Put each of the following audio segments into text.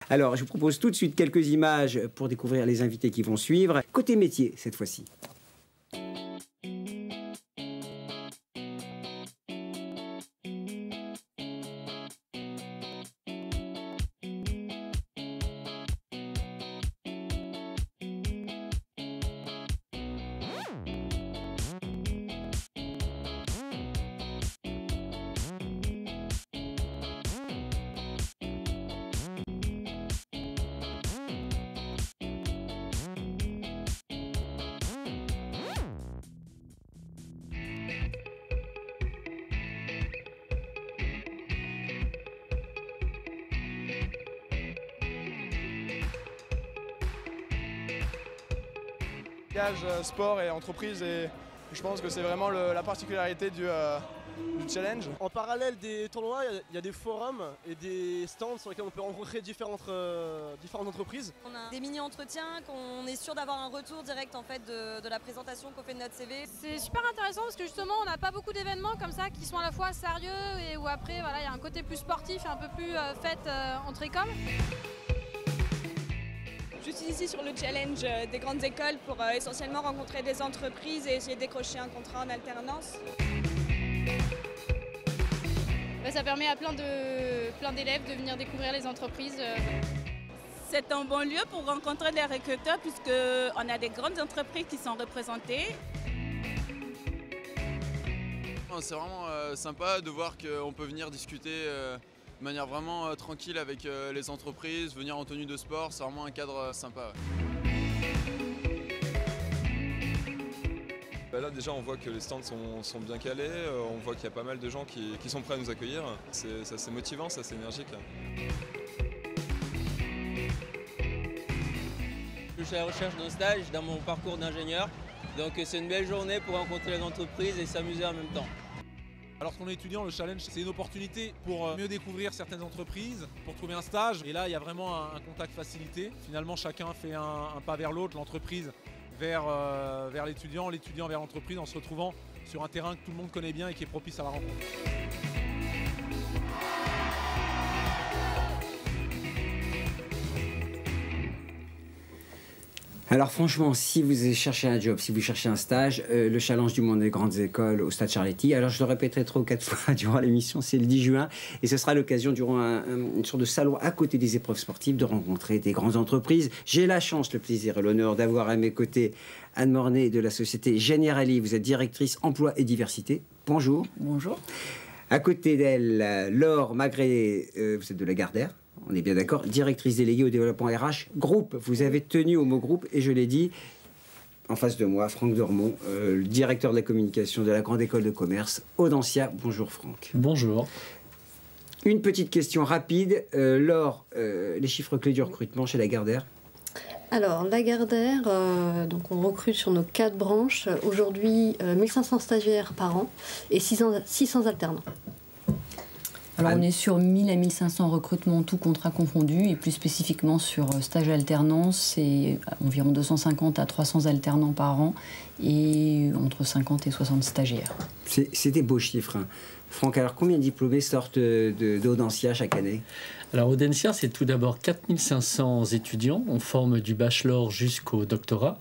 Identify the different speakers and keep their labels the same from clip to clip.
Speaker 1: Alors, je vous propose tout de suite quelques images pour découvrir les invités qui vont suivre. Côté métier, cette fois-ci.
Speaker 2: Sport et entreprise, et je pense que c'est vraiment la particularité du challenge.
Speaker 3: En parallèle des tournois, il y a des forums et des stands sur lesquels on peut rencontrer différentes entreprises.
Speaker 4: On a des mini-entretiens qu'on est sûr d'avoir un retour direct en fait de la présentation qu'on fait de notre CV.
Speaker 5: C'est super intéressant parce que justement on n'a pas beaucoup d'événements comme ça qui sont à la fois sérieux et où après voilà, il y a un côté plus sportif et un peu plus fête entre écoles.
Speaker 6: Je suis ici sur le challenge des grandes écoles pour essentiellement rencontrer des entreprises et essayer de décrocher un contrat en alternance.
Speaker 5: Ça permet à plein d'élèves de venir découvrir les entreprises.
Speaker 6: C'est un bon lieu pour rencontrer les recruteurs puisqu'on a des grandes entreprises qui sont représentées.
Speaker 7: C'est vraiment sympa de voir qu'on peut venir discuter de manière vraiment tranquille avec les entreprises, venir en tenue de sport, c'est vraiment un cadre sympa.
Speaker 8: Là déjà on voit que les stands sont bien calés, on voit qu'il y a pas mal de gens qui sont prêts à nous accueillir. C'est assez motivant, c'est assez énergique.
Speaker 9: Je suis à la recherche d'un stage dans mon parcours d'ingénieur, donc c'est une belle journée pour rencontrer les entreprises et s'amuser en même temps.
Speaker 10: Lorsqu'on est étudiant, le challenge, c'est une opportunité pour mieux découvrir certaines entreprises, pour trouver un stage. Et là, il y a vraiment un contact facilité. Finalement, chacun fait un pas vers l'autre, l'entreprise vers l'étudiant vers l'entreprise, en se retrouvant sur un terrain que tout le monde connaît bien et qui est propice à la rencontre.
Speaker 1: Alors franchement, si vous cherchez un job, si vous cherchez un stage, le challenge du monde des grandes écoles au Stade Charletti, alors je le répéterai 3 ou 4 fois durant l'émission, c'est le 10 juin, et ce sera l'occasion durant une sorte de salon à côté des épreuves sportives de rencontrer des grandes entreprises. J'ai la chance, le plaisir et l'honneur d'avoir à mes côtés Anne Mornay de la société Generali. Vous êtes directrice emploi et diversité. Bonjour.
Speaker 11: Bonjour.
Speaker 1: À côté d'elle, Laure Magret, vous êtes de la Gardère. On est bien d'accord, directrice déléguée au développement RH, groupe. Vous avez tenu au mot groupe et je l'ai dit, en face de moi, Franck Dormont, le directeur de la communication de la Grande École de Commerce, Audencia. Bonjour Franck.
Speaker 11: Bonjour.
Speaker 1: Une petite question rapide. Laure, les chiffres clés du recrutement chez la Gardère?
Speaker 11: Alors, la Gardère, donc on recrute sur nos 4 branches. Aujourd'hui, 1500 stagiaires par an et 600 alternants.
Speaker 12: Alors on est sur 1000 à 1500 recrutements, tout contrat confondu, et plus spécifiquement sur stage alternance, c'est environ 250 à 300 alternants par an et entre 50 et 60 stagiaires.
Speaker 1: C'est des beaux chiffres. Hein. Franck, alors combien de diplômés sortent d'Audencia chaque année?
Speaker 13: Alors Audencia, c'est tout d'abord 4500 étudiants. On forme du bachelor jusqu'au doctorat.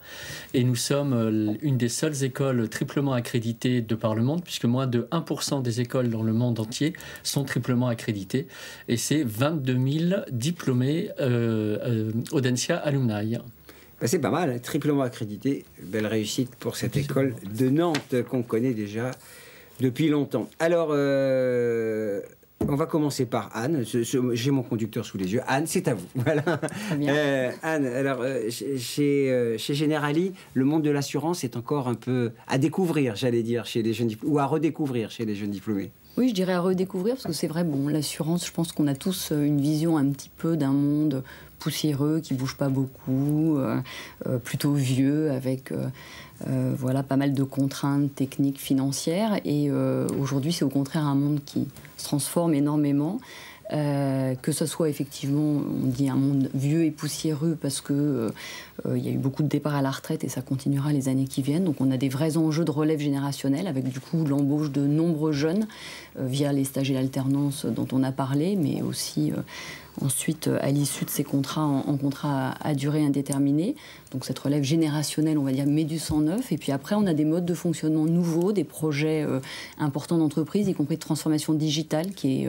Speaker 13: Et nous sommes une des seules écoles triplement accréditées de par le monde, puisque moins de 1% des écoles dans le monde entier sont triplement accréditées. Et c'est 22 000 diplômés Audencia Alumni.
Speaker 1: Ben c'est pas mal, hein, triplement accrédité. Belle réussite pour cette école de Nantes qu'on connaît déjà depuis longtemps. Alors, on va commencer par Anne. J'ai mon conducteur sous les yeux. Anne, c'est à vous. Voilà.
Speaker 12: Très bien.
Speaker 1: Anne, alors, chez Generali, le monde de l'assurance est encore un peu à découvrir, j'allais dire, chez les jeunes diplômés, ou à redécouvrir chez les jeunes diplômés.
Speaker 12: Oui, je dirais à redécouvrir, parce que c'est vrai, bon, l'assurance, je pense qu'on a tous une vision un petit peu d'un monde poussiéreux, qui ne bouge pas beaucoup, plutôt vieux, avec voilà, pas mal de contraintes techniques, financières. Et aujourd'hui, c'est au contraire un monde qui se transforme énormément. que ce soit effectivement, on dit un monde vieux et poussiéreux parce que il y a eu beaucoup de départs à la retraite et ça continuera les années qui viennent. Donc on a des vrais enjeux de relève générationnelle avec du coup l'embauche de nombreux jeunes via les stages et l'alternance dont on a parlé, mais aussi ensuite à l'issue de ces contrats en contrat à durée indéterminée. Donc cette relève générationnelle, on va dire, met du sang neuf. Et puis après, on a des modes de fonctionnement nouveaux, des projets importants d'entreprise, y compris de transformation digitale, qui est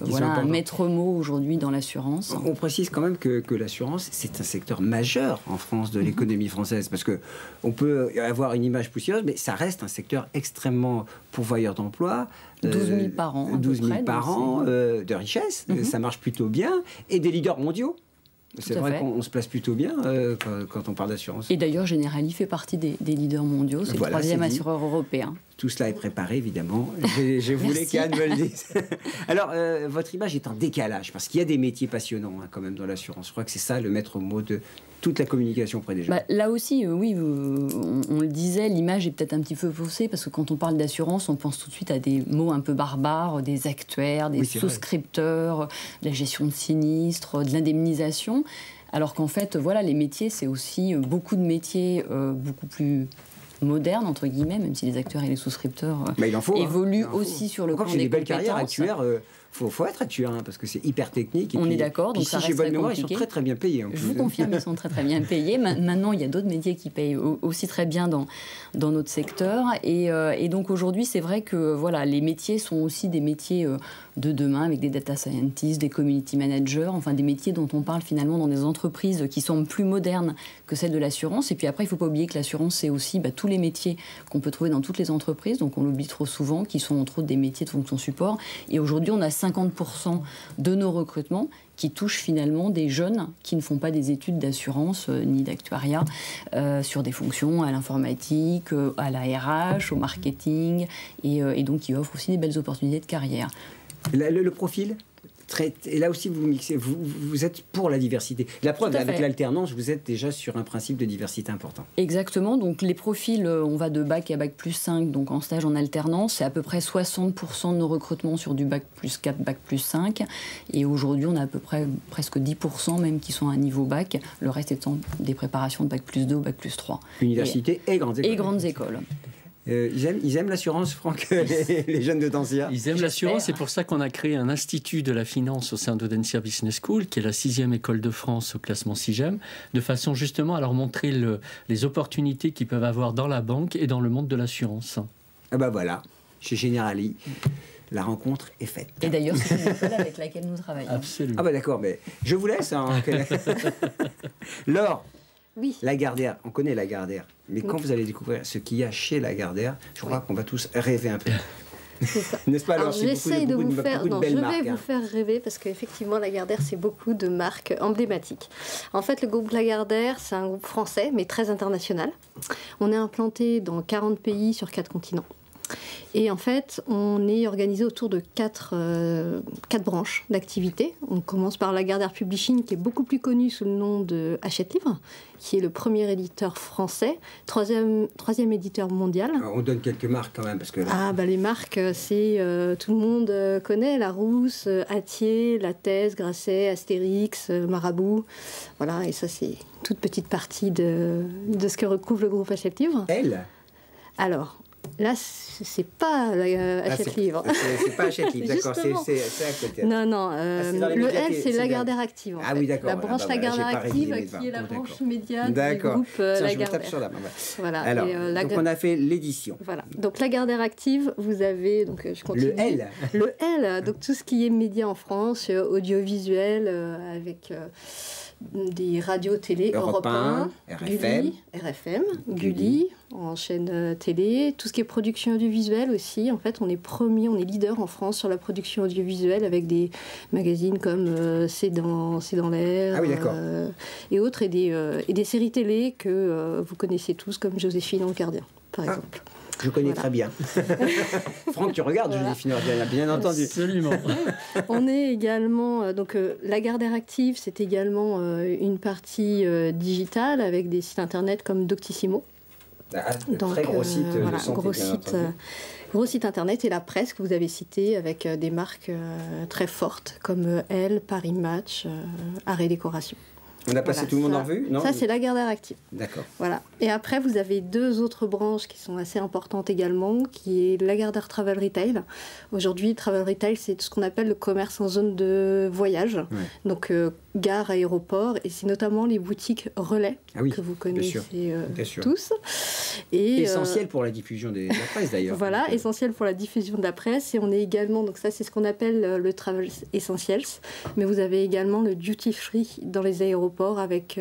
Speaker 12: voilà, un maître mot aujourd'hui dans l'assurance.
Speaker 1: On précise quand même que l'assurance, c'est un secteur majeur en France de l'économie française, parce qu'on peut avoir une image poussiéreuse, mais ça reste un secteur extrêmement pourvoyeur d'emploi.
Speaker 12: 12 000 par an.
Speaker 1: 12 000 par an de richesse, ça marche plutôt bien, et des leaders mondiaux. C'est vrai qu'on se place plutôt bien quand on parle d'assurance.
Speaker 12: Et d'ailleurs, Generali fait partie des leaders mondiaux. C'est le troisième assureur européen.
Speaker 1: Tout cela est préparé, évidemment. Je voulais qu'Anne me le dise. Alors, votre image est en décalage, parce qu'il y a des métiers passionnants quand même dans l'assurance. Je crois que c'est ça le maître mot de toute la communication auprès des gens.
Speaker 12: Là aussi, oui, on le disait, l'image est peut-être un petit peu faussée, parce que quand on parle d'assurance, on pense tout de suite à des mots un peu barbares, des actuaires, des souscripteurs, de la gestion de sinistres, de l'indemnisation. Alors qu'en fait, voilà, les métiers, c'est aussi beaucoup de métiers beaucoup plus modernes, entre guillemets, même si les actuaires et les souscripteurs évoluent aussi sur le plan des compétences.
Speaker 1: J'ai des belles carrières actuaires. Faut être actuaire, parce que c'est hyper technique. Et
Speaker 12: on est d'accord, donc ça reste très compliqué.
Speaker 1: Ils sont très très bien payés.
Speaker 12: Je vous confirme, ils sont très très bien payés. Maintenant, il y a d'autres métiers qui payent aussi très bien dans notre secteur. Et donc aujourd'hui, c'est vrai que voilà, les métiers sont aussi des métiers de demain, avec des data scientists, des community managers, enfin des métiers dont on parle finalement dans des entreprises qui semblent plus modernes que celles de l'assurance. Et puis après, il ne faut pas oublier que l'assurance, c'est aussi tous les métiers qu'on peut trouver dans toutes les entreprises, donc on l'oublie trop souvent, qui sont entre autres des métiers de fonction support. Et aujourd'hui, on a 50% de nos recrutements qui touchent finalement des jeunes qui ne font pas des études d'assurance ni d'actuariat sur des fonctions à l'informatique, à la RH, au marketing, et donc qui offrent aussi des belles opportunités de carrière.
Speaker 1: Le profil et là aussi, vous mixez, vous êtes pour la diversité. La preuve, avec l'alternance, vous êtes déjà sur un principe de diversité important.
Speaker 12: Exactement. Donc, les profils, on va de bac à bac plus 5, donc en stage en alternance. C'est à peu près 60% de nos recrutements sur du bac plus 4, bac plus 5. Et aujourd'hui, on a à peu près presque 10% même qui sont à niveau bac. Le reste étant des préparations de bac plus 2 ou bac plus 3.
Speaker 1: Université et grandes écoles.
Speaker 12: Et grandes écoles.
Speaker 1: Ils aiment l'assurance, Franck, les jeunes de Dancia.
Speaker 13: Ils aiment l'assurance, c'est pour ça qu'on a créé un institut de la finance au sein d'Audencia Business School, qui est la 6e école de France au classement SIGEM, de façon justement à leur montrer les opportunités qu'ils peuvent avoir dans la banque et dans le monde de l'assurance.
Speaker 1: Ah bah voilà, chez Generali, la rencontre est faite.
Speaker 12: Et d'ailleurs, c'est une école avec laquelle nous travaillons.
Speaker 13: Absolument.
Speaker 1: Ah bah d'accord, mais je vous laisse. Laure.
Speaker 11: Oui.
Speaker 1: Lagardère, on connaît Lagardère, mais quand vous allez découvrir ce qu'il y a chez Lagardère, je crois qu'on va tous rêver un peu.
Speaker 11: C'est ça.
Speaker 1: N'est-ce pas? Alors,
Speaker 11: j'essaye de vous faire, je vais vous faire rêver parce qu'effectivement Lagardère, c'est beaucoup de marques emblématiques. En fait, le groupe Lagardère, c'est un groupe français, mais très international. On est implanté dans 40 pays sur 4 continents. Et en fait, on est organisé autour de 4 branches d'activité. On commence par Lagardère Publishing, qui est beaucoup plus connu sous le nom de Hachette Livre, qui est le premier éditeur français, troisième éditeur mondial.
Speaker 1: Alors, on donne quelques marques quand même, parce que...
Speaker 11: les marques, c'est tout le monde connaît, Larousse, Hatier, Lattès, Grasset, Astérix, Marabout. Voilà, et ça, c'est toute petite partie de ce que recouvre le groupe Hachette Livre. Alors... Là, c'est pas Hachette Livre.
Speaker 1: C'est pas Hachette Livre, d'accord, c'est à côté.
Speaker 11: Non, le L, c'est Lagardère Active.
Speaker 1: Ah oui, d'accord.
Speaker 11: La branche Lagardère Active, qui est la branche média du groupe Lagardère.
Speaker 1: Voilà. Alors, donc on a fait l'édition.
Speaker 11: Voilà. Donc Lagardère Active, vous avez, donc je continue.
Speaker 1: Le L.
Speaker 11: Le L, donc tout ce qui est média en France, audiovisuel, avec... des radios télé, Europe 1, RFM, Gulli, en chaîne télé, tout ce qui est production audiovisuelle aussi. En fait, on est leader en France sur la production audiovisuelle avec des magazines comme C'est dans l'air et autres, et des séries télé que vous connaissez tous comme Joséphine en Gardien, par exemple.
Speaker 1: Je connais très bien. Franck, tu regardes Joséphine Ordiana, bien entendu.
Speaker 13: Absolument.
Speaker 11: On est également... Lagardère Active, c'est également une partie digitale avec des sites internet comme Doctissimo.
Speaker 1: Très gros site de santé,
Speaker 11: gros site gros site internet et la presse que vous avez cité avec des marques très fortes comme Elle, Paris Match, Arrêt Décoration.
Speaker 1: On a passé tout le monde en revue, non?
Speaker 11: Ça, c'est Lagardère Active.
Speaker 1: D'accord.
Speaker 11: Voilà. Et après, vous avez 2 autres branches qui sont assez importantes également, qui est Lagardère Travel Retail. Aujourd'hui, Travel Retail, c'est ce qu'on appelle le commerce en zone de voyage. Ouais. Donc, gare, aéroport, et c'est notamment les boutiques relais que vous connaissez tous. Et,
Speaker 1: essentiel pour la diffusion de la presse, d'ailleurs.
Speaker 11: Voilà, essentiel pour la diffusion de la presse. Et on est également, donc ça, c'est ce qu'on appelle le Travel Essentials. Mais vous avez également le duty free dans les aéroports, avec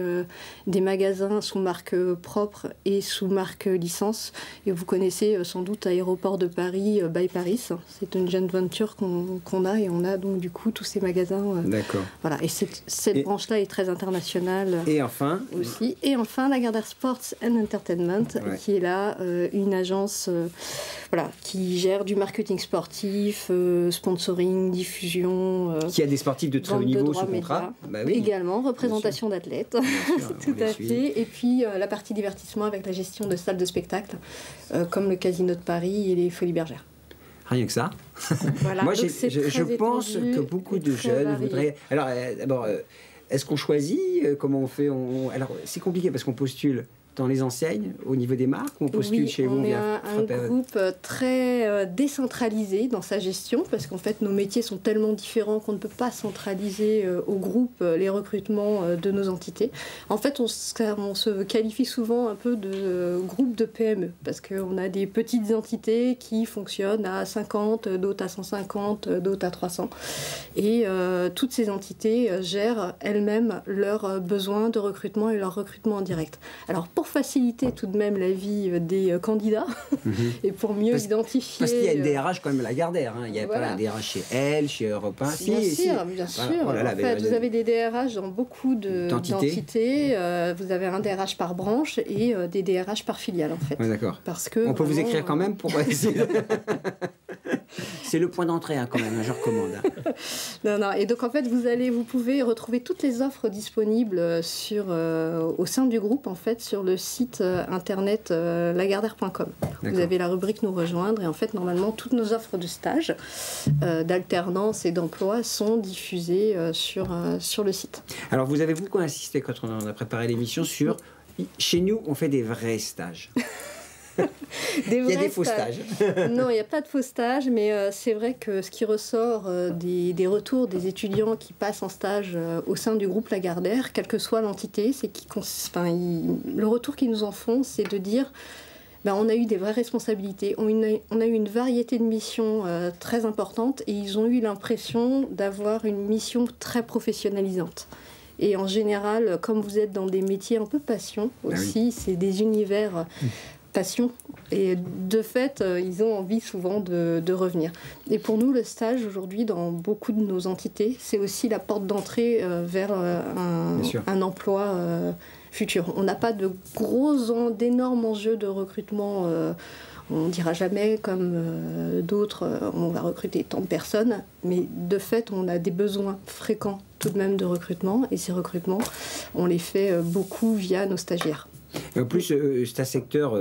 Speaker 11: des magasins sous marque propre et sous marque licence. Et vous connaissez sans doute Aéroport de Paris by Paris. C'est une joint venture qu'on a, et on a donc du coup tous ces magasins.
Speaker 1: D'accord.
Speaker 11: Voilà. Et cette branche-là est très internationale.
Speaker 1: Et enfin
Speaker 11: aussi. Et enfin, Lagardère Sports and Entertainment, qui est là une agence qui gère du marketing sportif, sponsoring, diffusion.
Speaker 1: Qui a des sportifs de très haut niveau sous contrat.
Speaker 11: Bah oui. Également, représentation d'athlètes. Tout à fait. Et puis la partie divertissement avec la gestion de salles de spectacle, comme le Casino de Paris et les Folies Bergères.
Speaker 1: Rien que ça.
Speaker 11: Voilà.
Speaker 1: Moi, je pense que beaucoup de jeunes voudraient... Alors, d'abord, est-ce qu'on choisit? Comment on fait? Alors, c'est compliqué parce qu'on postule dans les enseignes, au niveau des marques, on postule chez vous?
Speaker 11: On est un groupe très décentralisé dans sa gestion, parce qu'en fait, nos métiers sont tellement différents qu'on ne peut pas centraliser au groupe les recrutements de nos entités. En fait, on se qualifie souvent un peu de groupe de PME, parce qu'on a des petites entités qui fonctionnent à 50, d'autres à 150, d'autres à 300. Et toutes ces entités gèrent elles-mêmes leurs besoins de recrutement et leur recrutement en direct. Alors, pour faciliter tout de même la vie des candidats et pour mieux identifier...
Speaker 1: Parce qu'il y a une DRH quand même Lagardère, hein. Il n'y a pas la DRH chez Elle, chez Europe 1.
Speaker 11: Bien sûr. Oh là là, en fait, vous avez des DRH dans beaucoup d'entités. Vous avez un DRH par branche et des DRH par filiale, en fait.
Speaker 1: Ouais, d'accord.
Speaker 11: Parce que,
Speaker 1: on peut vous écrire quand même pour essayer de... C'est le point d'entrée, quand même, je recommande.
Speaker 11: Non. Et donc, en fait, vous pouvez retrouver toutes les offres disponibles au sein du groupe, en fait, sur le site internet lagardère.com. Vous avez la rubrique Nous rejoindre, et en fait, normalement, toutes nos offres de stage, d'alternance et d'emploi sont diffusées sur le site.
Speaker 1: Alors, vous avez beaucoup insisté, quand on a préparé l'émission, sur... Chez nous, on fait des vrais stages. Il y a des faux stages.
Speaker 11: Non, il n'y a pas de faux stages, mais c'est vrai que ce qui ressort des retours des étudiants qui passent en stage au sein du groupe Lagardère, quelle que soit l'entité, c'est le retour qu'ils nous en font, c'est de dire on a eu des vraies responsabilités, on a eu une variété de missions très importantes, et ils ont eu l'impression d'avoir une mission très professionnalisante. Et en général, comme vous êtes dans des métiers un peu passion aussi, c'est des univers... passion, et de fait ils ont envie souvent de revenir. Et pour nous, le stage aujourd'hui dans beaucoup de nos entités, c'est aussi la porte d'entrée vers un emploi futur. On n'a pas d'énormes enjeux de recrutement, on ne dira jamais comme d'autres, on va recruter tant de personnes, mais de fait on a des besoins fréquents tout de même de recrutement, et ces recrutements on les fait beaucoup via nos stagiaires.
Speaker 1: Et en plus, c'est un secteur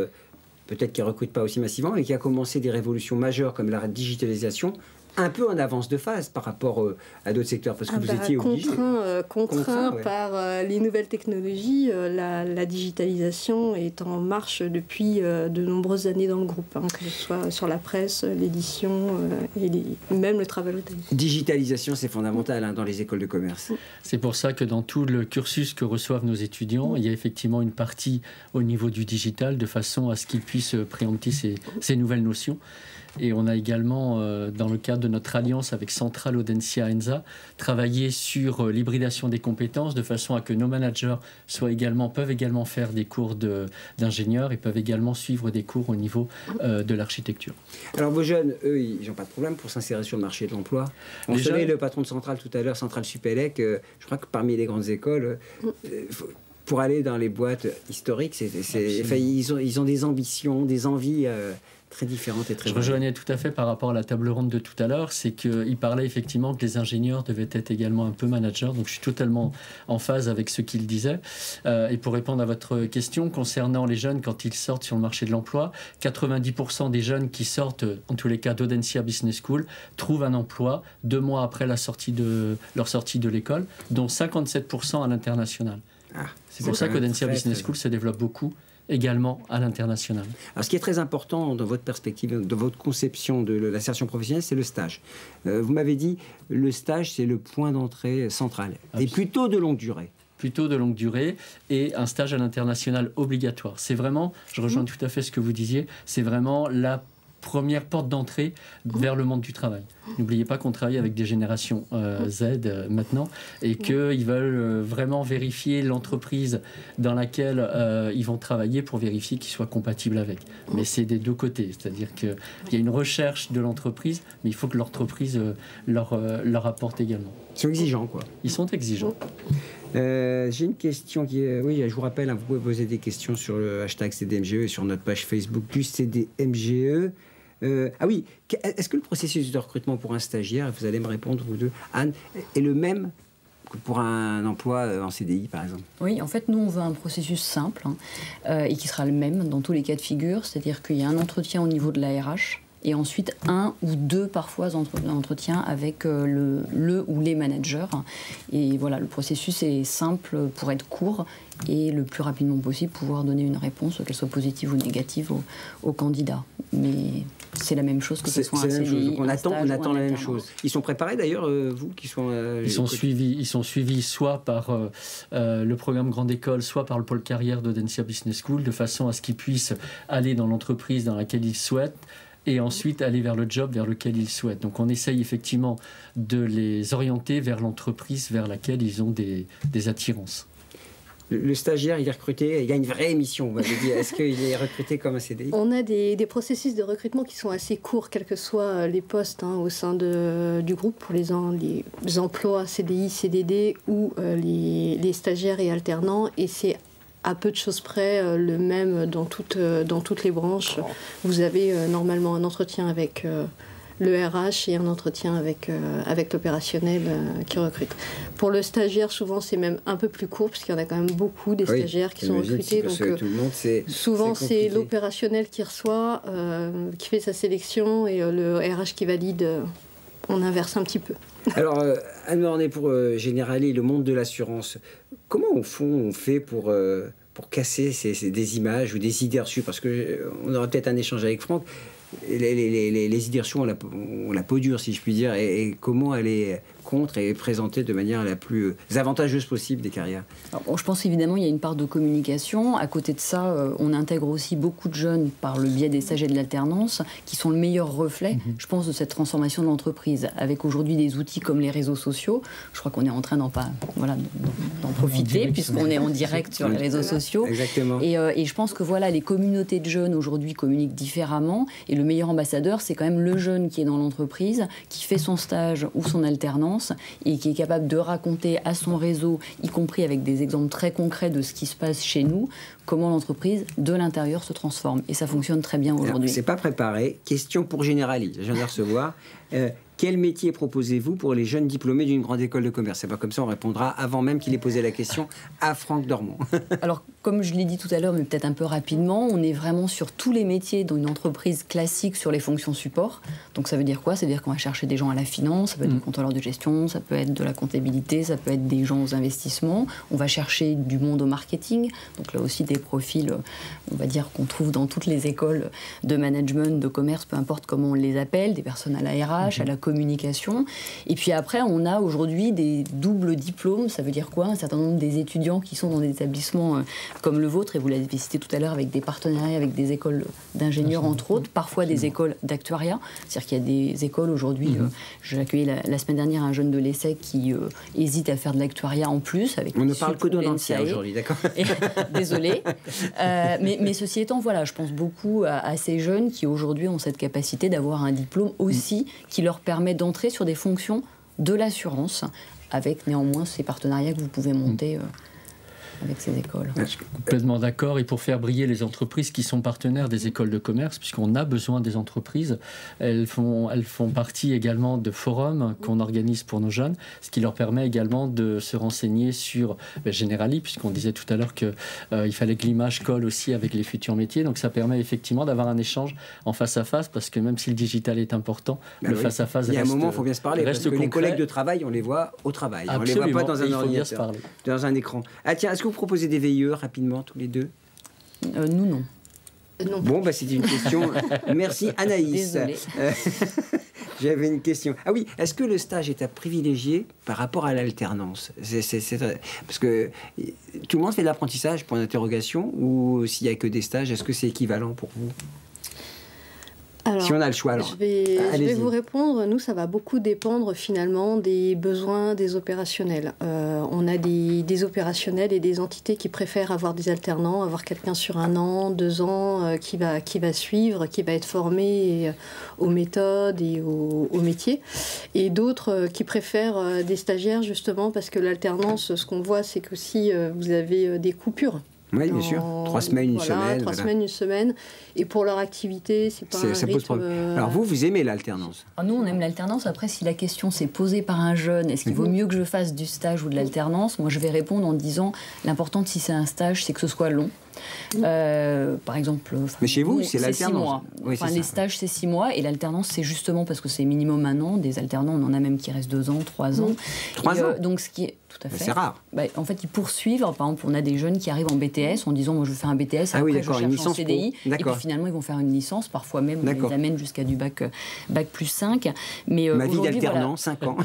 Speaker 1: peut-être qui ne recrute pas aussi massivement, mais qui a commencé des révolutions majeures comme la digitalisation, un peu en avance de phase par rapport à d'autres secteurs, parce que vous étiez obligé.
Speaker 11: Contraint par les nouvelles technologies, la digitalisation est en marche depuis de nombreuses années dans le groupe, que ce soit sur la presse, l'édition et même le travail retail.
Speaker 1: Digitalisation, c'est fondamental dans les écoles de commerce.
Speaker 13: C'est pour ça que dans tout le cursus que reçoivent nos étudiants, il y a effectivement une partie au niveau du digital, de façon à ce qu'ils puissent préempter ces nouvelles notions. Et on a également, dans le cadre de notre alliance avec Centrale Audencia ENSA, travaillé sur l'hybridation des compétences, de façon à que nos managers peuvent également faire des cours d'ingénieurs et peuvent également suivre des cours au niveau de l'architecture.
Speaker 1: Alors vos jeunes, eux, ils n'ont pas de problème pour s'insérer sur le marché de l'emploi. On savait le patron de Centrale tout à l'heure, Centrale Supélec, je crois que parmi les grandes écoles... pour aller dans les boîtes historiques, ils ont des ambitions, des envies très différente et très
Speaker 13: Je rejoignais tout à fait par rapport à la table ronde de tout à l'heure, c'est qu'il parlait effectivement que les ingénieurs devaient être également un peu managers, donc je suis totalement en phase avec ce qu'il disait. Et pour répondre à votre question, concernant les jeunes, quand ils sortent sur le marché de l'emploi, 90% des jeunes qui sortent, en tous les cas d'Audencia Business School, trouvent un emploi 2 mois après leur sortie de l'école, dont 57% à l'international. C'est pour ça qu'Audencia Business School se développe beaucoup également à l'international.
Speaker 1: Alors, ce qui est très important dans votre perspective, dans votre conception de l'insertion professionnelle, c'est le stage. Vous m'avez dit, le stage, c'est le point d'entrée central, et plutôt de longue durée.
Speaker 13: Plutôt de longue durée, et un stage à l'international obligatoire. C'est vraiment, je rejoins tout à fait ce que vous disiez, c'est vraiment la première porte d'entrée vers le monde du travail. N'oubliez pas qu'on travaille avec des générations Z maintenant, et qu'ils veulent vraiment vérifier l'entreprise dans laquelle ils vont travailler pour vérifier qu'ils soient compatibles avec. Mais c'est des deux côtés, c'est-à-dire qu'il y a une recherche de l'entreprise, mais il faut que l'entreprise leur apporte également.
Speaker 1: Ils sont exigeants, quoi.
Speaker 13: Ils sont exigeants.
Speaker 1: J'ai une question qui est... Oui, je vous rappelle, vous pouvez poser des questions sur le hashtag CDMGE et sur notre page Facebook du CDMGE. Ah oui, est-ce que le processus de recrutement pour un stagiaire, vous allez me répondre, vous deux, Anne, est le même que pour un emploi en CDI, par exemple?
Speaker 12: Oui, en fait, nous, on veut un processus simple et qui sera le même dans tous les cas de figure, c'est-à-dire qu'il y a un entretien au niveau de la RH, et ensuite 1 ou 2 parfois entretiens avec le ou les managers. Et voilà, le processus est simple pour être court et le plus rapidement possible pouvoir donner une réponse, qu'elle soit positive ou négative, aux candidats. Mais c'est la même chose que ce soit un CDI,
Speaker 1: on attend la même chose. Ils sont préparés d'ailleurs, vous qui sont...
Speaker 13: Ils sont suivis soit par le programme Grande École, soit par le pôle carrière d'Audencia Business School, de façon à ce qu'ils puissent aller dans l'entreprise dans laquelle ils souhaitent, et ensuite aller vers le job vers lequel ils souhaitent. Donc on essaye effectivement de les orienter vers l'entreprise vers laquelle ils ont des attirances.
Speaker 1: Le stagiaire, il est recruté, il y a une vraie émission, on va dire. Est-ce qu'il est recruté comme un CDI?
Speaker 11: On a des processus de recrutement qui sont assez courts, quels que soient les postes au sein du groupe, pour les emplois CDI, CDD ou les stagiaires et alternants, et c'est à peu de choses près le même dans toutes les branches. Vous avez normalement un entretien avec le RH et un entretien avec l'opérationnel qui recrute. Pour le stagiaire, souvent c'est même un peu plus court, parce qu'il y en a quand même beaucoup des stagiaires qui sont recrutés. Donc souvent c'est l'opérationnel qui reçoit, qui fait sa sélection, et le RH qui valide. On inverse un petit peu.
Speaker 1: Alors, Anne Mornay, pour généraliser le monde de l'assurance, comment on fait pour casser des images ou des idées reçues? Parce qu'on aura peut-être un échange avec Franck. Les idées reçues ont la peau dure, si je puis dire, et comment elle est contre et présentée de manière la plus avantageuse possible des carrières.
Speaker 12: Alors, je pense évidemment il y a une part de communication. À côté de ça, on intègre aussi beaucoup de jeunes par le biais des stages et de l'alternance qui sont le meilleur reflet, je pense, de cette transformation de l'entreprise. Avec aujourd'hui des outils comme les réseaux sociaux, je crois qu'on est en train d'en profiter puisqu'on est en direct sur les réseaux sociaux.
Speaker 1: Exactement.
Speaker 12: Et je pense que voilà, les communautés de jeunes aujourd'hui communiquent différemment, et le meilleur ambassadeur, c'est quand même le jeune qui est dans l'entreprise, qui fait son stage ou son alternance, et qui est capable de raconter à son réseau, y compris avec des exemples très concrets de ce qui se passe chez nous, comment l'entreprise de l'intérieur se transforme. Et ça fonctionne très bien aujourd'hui.
Speaker 1: C'est pas préparé. Question pour généraliser. Je viens de recevoir. Quel métier proposez-vous pour les jeunes diplômés d'une grande école de commerce? C'est pas comme ça, on répondra avant même qu'il ait posé la question à Franck Dormont.
Speaker 12: Alors, comme je l'ai dit tout à l'heure, mais peut-être un peu rapidement, on est vraiment sur tous les métiers dans une entreprise classique sur les fonctions support. Donc ça veut dire quoi? Ça veut dire qu'on va chercher des gens à la finance, ça peut être des contrôleurs de gestion, ça peut être de la comptabilité, ça peut être des gens aux investissements. On va chercher du monde au marketing. Donc là aussi des profils, on va dire, qu'on trouve dans toutes les écoles de management, de commerce, peu importe comment on les appelle, des personnes à la RH, à la communication. Et puis après, on a aujourd'hui des doubles diplômes. Ça veut dire quoi? Un certain nombre des étudiants qui sont dans des établissements comme le vôtre, et vous l'avez cité tout à l'heure, avec des partenariats avec des écoles d'ingénieurs, entre autres, parfois des écoles d'actuariat. C'est-à-dire qu'il y a des écoles aujourd'hui, j'ai accueilli la semaine dernière un jeune de l'ESSEC qui hésite à faire de l'actuariat en plus. Avec
Speaker 1: on ne parle que d'Audencia aujourd'hui, d'accord.
Speaker 12: Désolée. Mais ceci étant, voilà, je pense beaucoup à ces jeunes qui aujourd'hui ont cette capacité d'avoir un diplôme aussi qui leur permet d'entrer sur des fonctions de l'assurance, avec néanmoins ces partenariats que vous pouvez monter. avec ces écoles.
Speaker 13: Je suis complètement d'accord. Et pour faire briller les entreprises qui sont partenaires des écoles de commerce, puisqu'on a besoin des entreprises, elles font partie également de forums qu'on organise pour nos jeunes, ce qui leur permet également de se renseigner sur Generali, puisqu'on disait tout à l'heure qu'il fallait que l'image colle aussi avec les futurs métiers. Donc ça permet effectivement d'avoir un échange en face à face, parce que même si le digital est important, le face à face reste.
Speaker 1: Il y a un moment, il faut bien se parler, parce que les collègues de travail, on les voit au travail.
Speaker 13: Absolument.
Speaker 1: On les voit pas dans un
Speaker 13: ordinateur,
Speaker 1: dans un écran. Ah tiens, est-ce que vous proposez des VIE rapidement tous les deux?
Speaker 12: Nous, non.
Speaker 11: Non.
Speaker 1: Bon, c'était une question. Merci Anaïs. J'avais une question. Ah oui, est-ce que le stage est à privilégier par rapport à l'alternance? Parce que tout le monde fait de l'apprentissage, point d'interrogation, ou s'il n'y a que des stages, est-ce que c'est équivalent pour vous?
Speaker 11: Alors,
Speaker 1: si on a le choix, alors.
Speaker 11: Je vais vous répondre. Nous, ça va beaucoup dépendre finalement des besoins des opérationnels. On a des opérationnels et des entités qui préfèrent avoir des alternants, avoir quelqu'un sur 1 an, 2 ans, qui va suivre, qui va être formé aux méthodes et aux métiers. Et d'autres qui préfèrent des stagiaires, justement, parce que l'alternance, ce qu'on voit, c'est que si vous avez des coupures.
Speaker 1: Oui, bien sûr. 3 semaines, une semaine.
Speaker 11: 3 semaines, une semaine. Et pour leur activité, c'est pas un rythme...
Speaker 1: Alors vous aimez l'alternance?
Speaker 12: Nous, on aime l'alternance. Après, si la question s'est posée par un jeune, est-ce qu'il vaut mieux que je fasse du stage ou de l'alternance? Moi, je vais répondre en disant, l'important, si c'est un stage, c'est que ce soit long. Par exemple...
Speaker 1: Mais chez vous, c'est l'alternance.
Speaker 12: 6 mois.
Speaker 1: Oui,
Speaker 12: les stages, c'est 6 mois. Et l'alternance, c'est justement parce que c'est minimum 1 an. Des alternants, on en a même qui restent 2 ans, 3 ans.
Speaker 1: 3 ans
Speaker 12: donc, ce qui est... Tout à fait.
Speaker 1: C'est rare.
Speaker 12: En fait, ils poursuivent. Par exemple, on a des jeunes qui arrivent en BTS en disant, moi, je veux faire un BTS, après,
Speaker 1: oui,
Speaker 12: je cherche en CDI.
Speaker 1: Et
Speaker 12: puis, finalement, ils vont faire une licence. Parfois même, on les amène jusqu'à du bac plus 5. Mais,
Speaker 1: ma vie d'alternant, 5 ans.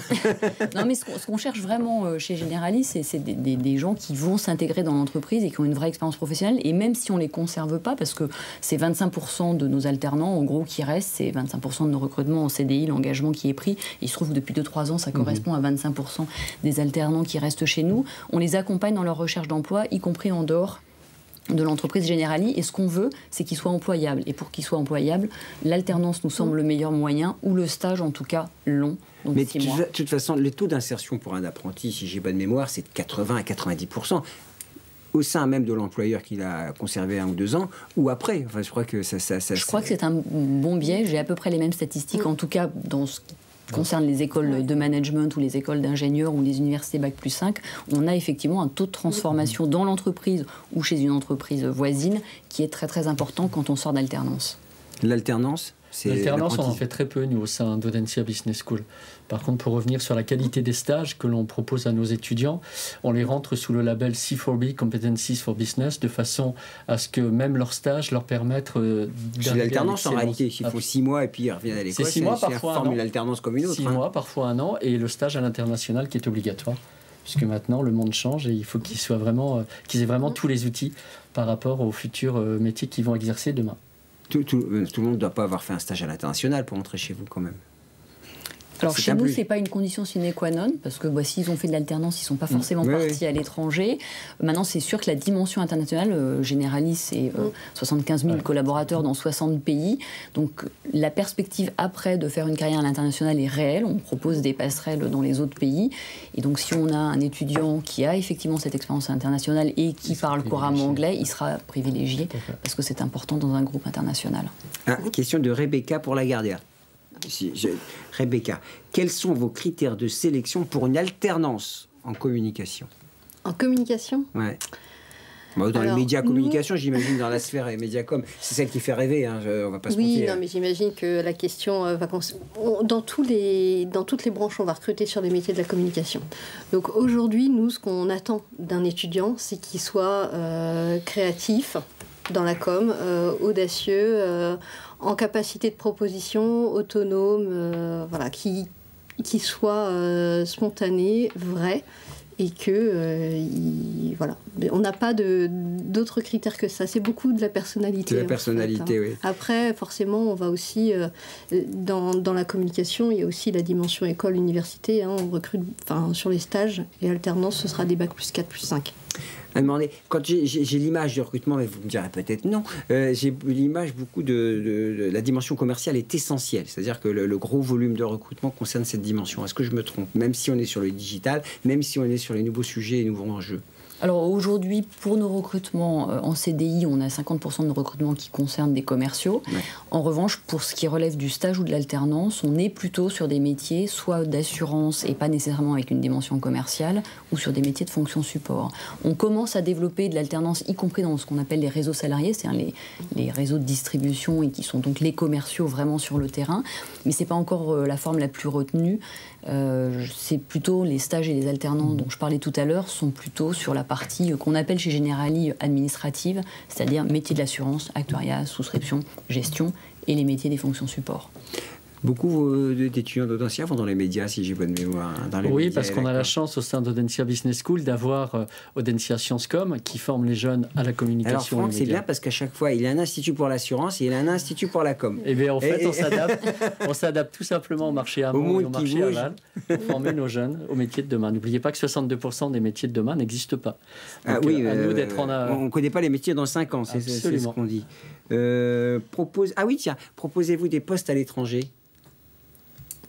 Speaker 12: Non, mais ce qu'on cherche vraiment chez Generali, c'est des gens qui vont s'intégrer dans l'entreprise et qui ont une vraie expérience professionnelle. Et même si on ne les conserve pas, parce que c'est 25% de nos alternants, en gros, qui restent, c'est 25% de nos recrutements en CDI, l'engagement qui est pris. Il se trouve que depuis 2-3 ans, ça correspond à 25% des alternants qui restent chez nous. On les accompagne dans leur recherche d'emploi, y compris en dehors de l'entreprise Generali. Et ce qu'on veut, c'est qu'ils soient employables. Et pour qu'ils soient employables, l'alternance nous semble le meilleur moyen, ou le stage, en tout cas, long. Donc
Speaker 1: mais de toute façon, le taux d'insertion pour un apprenti, si j'ai bonne mémoire, c'est de 80 à 90%. Au sein même de l'employeur qu'il a conservé 1 ou 2 ans, ou après. Enfin, je crois que
Speaker 12: je crois que c'est un bon biais. J'ai à peu près les mêmes statistiques, en tout cas dans ce qui concerne les écoles de management ou les écoles d'ingénieurs ou les universités bac plus 5, on a effectivement un taux de transformation dans l'entreprise ou chez une entreprise voisine qui est très très important quand on sort d'alternance.
Speaker 1: L'alternance,
Speaker 13: l'alternance, on en fait très peu, nous, au sein d'Audencia Business School. Par contre, pour revenir sur la qualité des stages que l'on propose à nos étudiants, on les rentre sous le label C4B, Competencies for Business, de façon à ce que même leurs stages leur permettent
Speaker 1: c'est l'alternance en réalité. Il faut 6 mois et puis ils reviennent à l'école.
Speaker 13: C'est 6 mois, parfois
Speaker 1: une alternance comme une autre.
Speaker 13: 6 mois, parfois 1 an, et le stage à l'international qui est obligatoire. Puisque maintenant, le monde change et il faut qu'ils aient vraiment tous les outils par rapport aux futurs métiers qu'ils vont exercer demain.
Speaker 1: Tout le monde ne doit pas avoir fait un stage à l'international pour entrer chez vous quand même.
Speaker 12: Alors chez nous, ce n'est pas une condition sine qua non, parce que s'ils ont fait de l'alternance, ils ne sont pas forcément partis à l'étranger. Maintenant, c'est sûr que la dimension internationale, Generali, c'est 75 000 collaborateurs dans 60 pays. Donc la perspective après de faire une carrière à l'international est réelle. On propose des passerelles dans les autres pays. Et donc si on a un étudiant qui a effectivement cette expérience internationale et qui parle couramment anglais, il sera privilégié, parce que c'est important dans un groupe international.
Speaker 1: Question de Rebecca pour Lagardère. Rebecca, quels sont vos critères de sélection pour une alternance en communication?
Speaker 11: En communication?
Speaker 1: Ouais. Dans les médias communication, j'imagine, dans la sphère des médiacom, c'est celle qui fait rêver, hein, on va pas se mentir.
Speaker 11: Oui, non, mais j'imagine que la question va... Dans toutes les branches, on va recruter sur les métiers de la communication. Donc aujourd'hui, nous, ce qu'on attend d'un étudiant, c'est qu'il soit créatif dans la com, audacieux, en capacité de proposition, autonome, qui soit spontané, vrai, et que on n'a pas d'autres critères que ça. C'est beaucoup de la personnalité.
Speaker 1: C'est la personnalité, oui.
Speaker 11: Après, forcément, on va aussi dans la communication, il y a aussi la dimension école-université. On recrute, sur les stages et alternance, ce sera des bac plus 4 plus 5.
Speaker 1: Quand j'ai l'image du recrutement, mais vous me direz peut-être non, j'ai l'image beaucoup de la dimension commerciale est essentielle. C'est-à-dire que le gros volume de recrutement concerne cette dimension. Est-ce que je me trompe? Même si on est sur le digital, même si on est sur les nouveaux sujets et nouveaux enjeux.
Speaker 12: Alors aujourd'hui, pour nos recrutements en CDI, on a 50% de nos recrutements qui concernent des commerciaux. Ouais. En revanche, pour ce qui relève du stage ou de l'alternance, on est plutôt sur des métiers soit d'assurance et pas nécessairement avec une dimension commerciale, ou sur des métiers de fonction support. On commence à développer de l'alternance, y compris dans ce qu'on appelle les réseaux salariés, c'est-à-dire les réseaux de distribution et qui sont donc les commerciaux vraiment sur le terrain, mais c'est pas encore la forme la plus retenue. C'est plutôt les stages et les alternants dont je parlais tout à l'heure sont plutôt sur la partie qu'on appelle chez Generali administrative, c'est-à-dire métier de l'assurance, actuariat, souscription, gestion et les métiers des fonctions support.
Speaker 1: Beaucoup d'étudiants d'Audencia vont dans les médias, si j'ai bonne mémoire. Dans les médias,
Speaker 13: parce qu'on a la chance au sein d'Audencia Business School d'avoir Audencia Sciencescom qui forme les jeunes à la communication.
Speaker 1: Alors Franck, c'est bien parce qu'à chaque fois, il y a un institut pour l'assurance et il y a un institut pour la com.
Speaker 13: Et bien en fait, on s'adapte tout simplement au marché amont et au marché aval pour former nos jeunes au métier de demain. N'oubliez pas que 62% des métiers de demain n'existent pas. Donc,
Speaker 1: on ne connaît pas les métiers dans 5 ans, c'est ce qu'on dit. Proposez-vous des postes à l'étranger?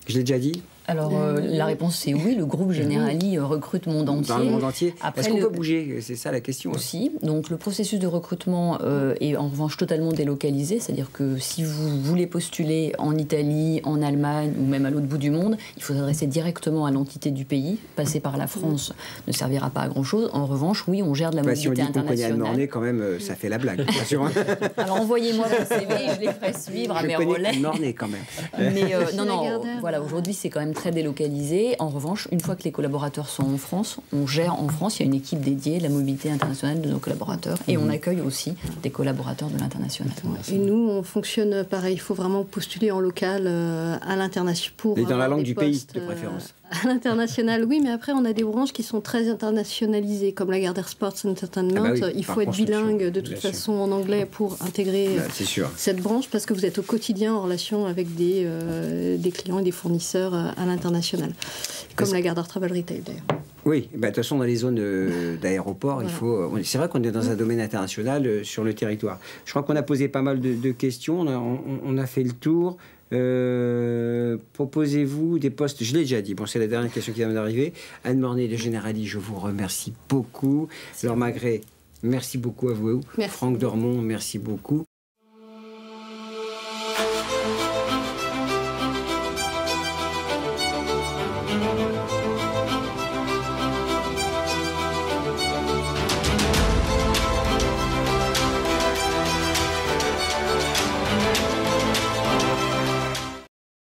Speaker 1: Je l'ai déjà dit.
Speaker 12: Alors, la réponse, c'est oui. Le groupe Generali recrute monde entier.
Speaker 1: Dans le monde entier. Est-ce qu'on peut bouger? C'est ça la question.
Speaker 12: Aussi. Donc, le processus de recrutement est en revanche totalement délocalisé. C'est-à-dire que si vous voulez postuler en Italie, en Allemagne ou même à l'autre bout du monde, il faut s'adresser directement à l'entité du pays. Passer par la France ne servira pas à grand-chose. En revanche, oui, on gère de la mobilité internationale.
Speaker 1: Si on dit qu'on connaît Mornay, quand même, ça fait la blague. Bien sûr.
Speaker 12: Alors, envoyez-moi vos CV et je les ferai suivre à mes relais.
Speaker 1: Mornay, quand même.
Speaker 12: Mais non, voilà, aujourd'hui, c'est quand même très délocalisé. En revanche, une fois que les collaborateurs sont en France, on gère en France, il y a une équipe dédiée, la mobilité internationale de nos collaborateurs, et on accueille aussi des collaborateurs de l'international.
Speaker 11: Et nous, on fonctionne pareil, il faut vraiment postuler en local à l'international.
Speaker 1: Et dans la langue du pays, de préférence.
Speaker 11: À l'international, oui, mais après, on a des branches qui sont très internationalisées, comme la Gardère Sports Entertainment. Il faut être bilingue de toute façon en anglais pour intégrer cette branche, parce que vous êtes au quotidien en relation avec des clients et des fournisseurs à l'international, comme la Gardère Travel Retail d'ailleurs.
Speaker 1: Oui, de toute façon, dans les zones d'aéroport, il faut. C'est vrai qu'on est dans un domaine international sur le territoire. Je crois qu'on a posé pas mal de questions, on a fait le tour. Proposez-vous des postes, je l'ai déjà dit, c'est la dernière question qui vient d'arriver. Anne Mornay de Generali, je vous remercie beaucoup. Laure Magret, merci beaucoup à vous. Merci. Franck Dormont, merci beaucoup.